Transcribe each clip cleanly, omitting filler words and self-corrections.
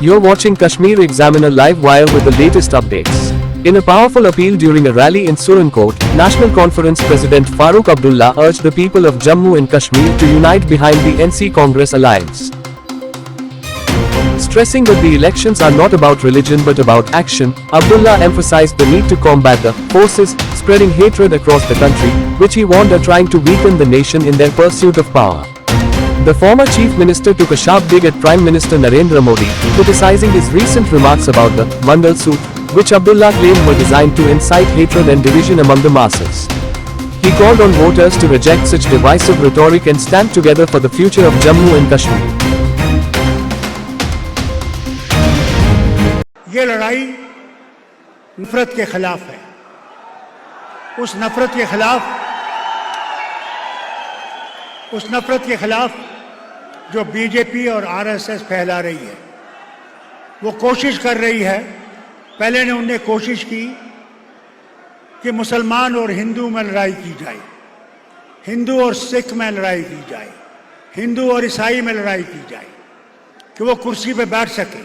You're watching Kashmir Examiner Live Wire with the latest updates. In a powerful appeal during a rally in Surankot, National Conference President Farooq Abdullah urged the people of Jammu and Kashmir to unite behind the NC Congress alliance. Stressing that the elections are not about religion but about action, Abdullah emphasized the need to combat the forces spreading hatred across the country, which he warned are trying to weaken the nation in their pursuit of power. The former chief minister took a sharp dig at Prime Minister Narendra Modi, criticizing his recent remarks about the Mangal Suit, which Abdullah claimed were designed to incite hatred and division among the masses. He called on voters to reject such divisive rhetoric and stand together for the future of Jammu and Kashmir. ये लड़ाई नफरत के खिलाफ है। उस नफरत के खिलाफ जो बीजेपी और आरएसएस फैला रही है, वो कोशिश कर रही है। पहले ने उन्हें कोशिश की कि मुसलमान और हिंदू में लड़ाई की जाए, हिंदू और सिख में लड़ाई की जाए, हिंदू और ईसाई में लड़ाई की जाए कि वो कुर्सी पे बैठ सके।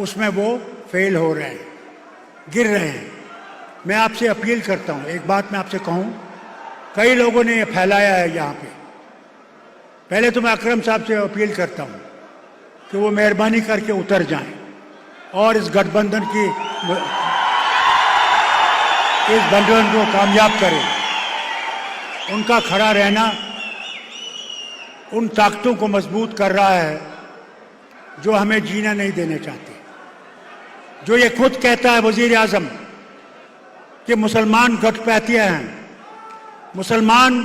उसमें वो फेल हो रहे हैं, गिर रहे हैं। मैं आपसे अपील करता हूं, एक बात मैं आपसे कहूं, कई लोगों ने ये फैलाया है यहाँ पे। पहले तो मैं अकरम साहब से अपील करता हूं कि वो मेहरबानी करके उतर जाएं और इस गठबंधन को कामयाब करें। उनका खड़ा रहना उन ताकतों को मजबूत कर रहा है जो हमें जीना नहीं देना चाहते। जो ये खुद कहता है वजीर आजम कि मुसलमान घटपैतिया हैं, मुसलमान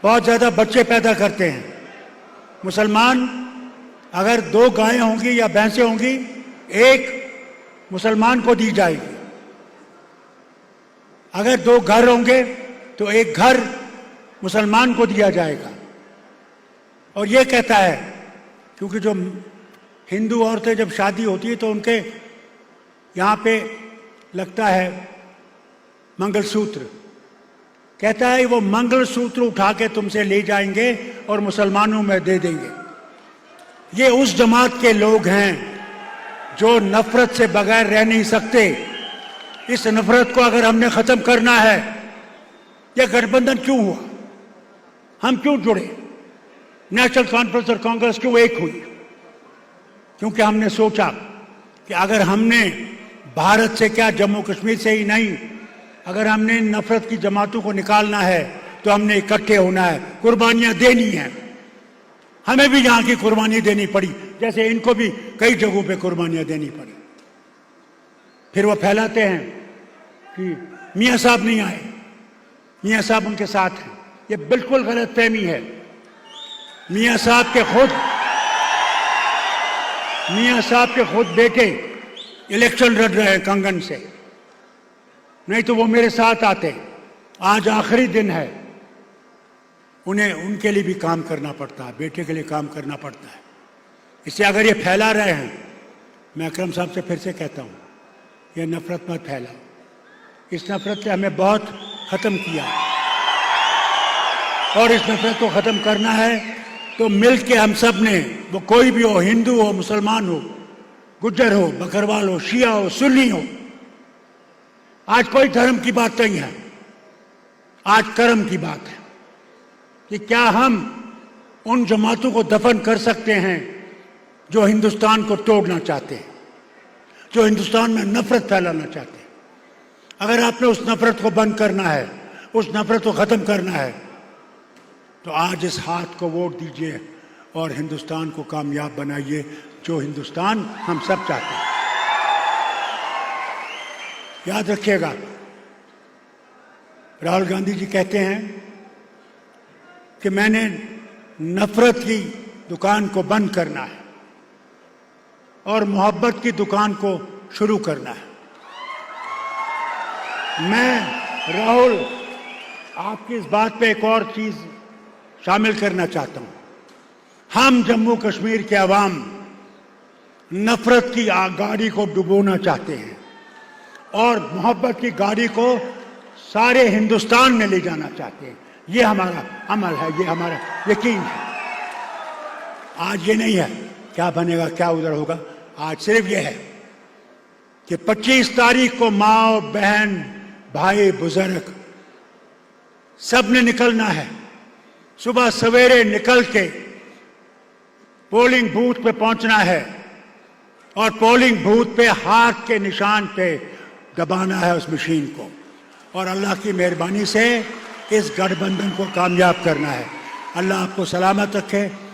बहुत ज़्यादा बच्चे पैदा करते हैं, मुसलमान अगर 2 गायें होंगी या भैंसें होंगी, एक मुसलमान को दी जाएगी। अगर 2 घर होंगे तो एक घर मुसलमान को दिया जाएगा। और ये कहता है, क्योंकि जो हिंदू औरतें जब शादी होती है तो उनके यहाँ पे लगता है मंगलसूत्र, कहता है वो मंगलसूत्र उठा के तुमसे ले जाएंगे और मुसलमानों में दे देंगे। ये उस जमात के लोग हैं जो नफरत से बगैर रह नहीं सकते। इस नफरत को अगर हमने खत्म करना है, यह गठबंधन क्यों हुआ, हम क्यों जुड़े, नेशनल कॉन्फ्रेंस और कांग्रेस क्यों एक हुई? क्योंकि हमने सोचा कि अगर हमने भारत से क्या, जम्मू कश्मीर से ही नहीं, अगर हमने नफरत की जमातों को निकालना है तो हमने इकट्ठे होना है, कुर्बानियां देनी है। हमें भी यहाँ की कुर्बानी देनी पड़ी, जैसे इनको भी कई जगहों पे कुर्बानियां देनी पड़ी। फिर वो फैलाते हैं कि मियाँ साहब नहीं आए, मियाँ साहब उनके साथ हैं। ये बिल्कुल गलत फहमी है। मियाँ साहब के खुद बेटे इलेक्शन लड़ रहे हैं कंगन से, नहीं तो वो मेरे साथ आते। आज आखिरी दिन है, उन्हें उनके लिए भी काम करना पड़ता है, बेटे के लिए काम करना पड़ता है। इससे अगर ये फैला रहे हैं, मैं अकरम साहब से फिर से कहता हूँ, ये नफरत मत फैलाओ। इस नफरत से हमें बहुत ख़त्म किया है और इस नफरत को ख़त्म करना है तो मिल के हम सब ने, वो कोई भी हो, हिंदू हो, मुसलमान हो, गुज्जर हो, बकरवाल हो, शिया हो, सुन्नी हो, आज कोई धर्म की बात नहीं है, आज कर्म की बात है कि क्या हम उन जमातों को दफन कर सकते हैं जो हिंदुस्तान को तोड़ना चाहते हैं, जो हिंदुस्तान में नफरत फैलाना चाहते हैं। अगर आपने उस नफरत को बंद करना है, उस नफरत को ख़त्म करना है, तो आज इस हाथ को वोट दीजिए और हिंदुस्तान को कामयाब बनाइए, जो हिंदुस्तान हम सब चाहते हैं। याद रखिएगा, राहुल गांधी जी कहते हैं कि मैंने नफरत की दुकान को बंद करना है और मोहब्बत की दुकान को शुरू करना है। मैं राहुल आपकी इस बात पे एक और चीज शामिल करना चाहता हूं। हम जम्मू कश्मीर के अवाम नफरत की गाड़ी को डुबोना चाहते हैं और मोहब्बत की गाड़ी को सारे हिंदुस्तान में ले जाना चाहते हैं। ये हमारा अमल है, ये हमारा यकीन है। आज ये नहीं है क्या बनेगा क्या उधर होगा, आज सिर्फ यह है कि 25 तारीख को माँ बहन भाई बुजुर्ग सब ने निकलना है। सुबह सवेरे निकल के पोलिंग बूथ पे पहुंचना है और पोलिंग बूथ पे हाथ के निशान पे दबाना है उस मशीन को, और अल्लाह की मेहरबानी से इस गठबंधन को कामयाब करना है। अल्लाह आपको सलामत रखे।